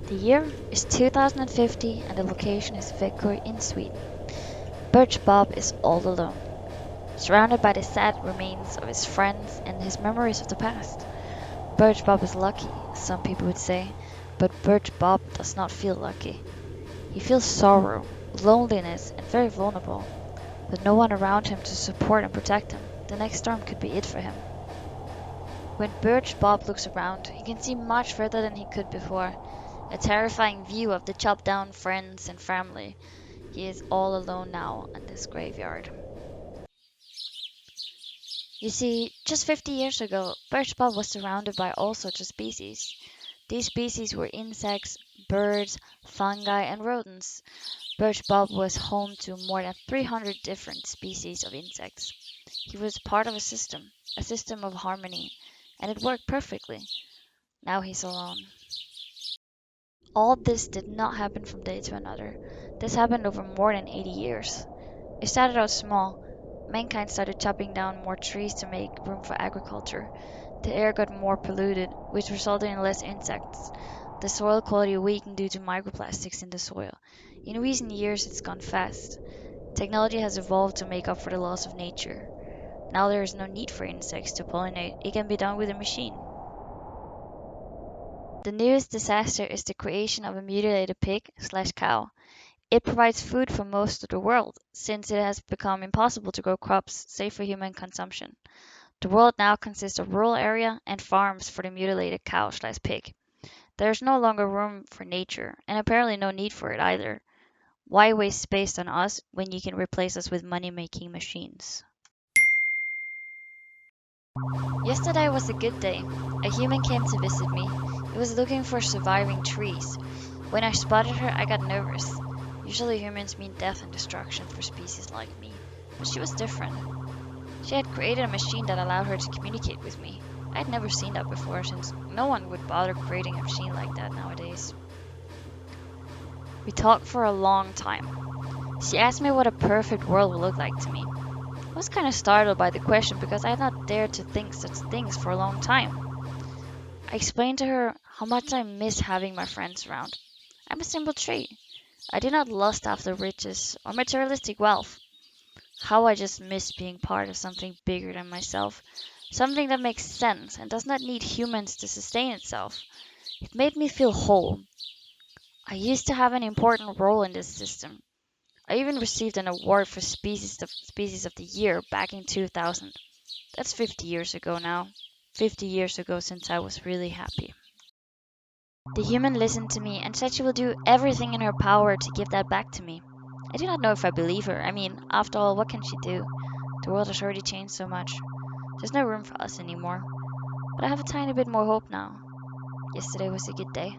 The year is 2050 and the location is Växjö in Sweden. Birch Bob is all alone, surrounded by the sad remains of his friends and his memories of the past. Birch Bob is lucky, some people would say, but Birch Bob does not feel lucky. He feels sorrow, loneliness, and very vulnerable, with no one around him to support and protect him. The next storm could be it for him. When Birch Bob looks around, he can see much further than he could before. A terrifying view of the chopped down friends and family. He is all alone now in this graveyard. You see, just 50 years ago, Birch Bob was surrounded by all sorts of species. These species were insects, birds, fungi, and rodents. Birch Bob was home to more than 300 different species of insects. He was part of a system of harmony, and it worked perfectly. Now he's alone. All this did not happen from day to another. This happened over more than 80 years. It started out small. Mankind started chopping down more trees to make room for agriculture. The air got more polluted, which resulted in less insects. The soil quality weakened due to microplastics in the soil. In recent years, it's gone fast. Technology has evolved to make up for the loss of nature. Now there is no need for insects to pollinate, it can be done with a machine. The newest disaster is the creation of a mutilated pig/cow. It provides food for most of the world, since it has become impossible to grow crops safe for human consumption. The world now consists of rural area and farms for the mutilated cow/pig. There is no longer room for nature, and apparently no need for it either. Why waste space on us when you can replace us with money-making machines? Yesterday was a good day. A human came to visit me. He was looking for surviving trees. When I spotted her, I got nervous. Usually humans mean death and destruction for species like me, but she was different. She had created a machine that allowed her to communicate with me. I had never seen that before, since no one would bother creating a machine like that nowadays. We talked for a long time. She asked me what a perfect world would look like to me. I was kind of startled by the question because I had not dared to think such things for a long time. I explained to her how much I miss having my friends around. I'm a simple tree. I do not lust after riches or materialistic wealth. How I just miss being part of something bigger than myself, something that makes sense and does not need humans to sustain itself. It made me feel whole. I used to have an important role in this system. I even received an award for Species of the Year back in 2000. That's 50 years ago now. 50 years ago since I was really happy. The human listened to me and said she will do everything in her power to give that back to me. I do not know if I believe her. I mean, after all, what can she do? The world has already changed so much. There's no room for us anymore. But I have a tiny bit more hope now. Yesterday was a good day.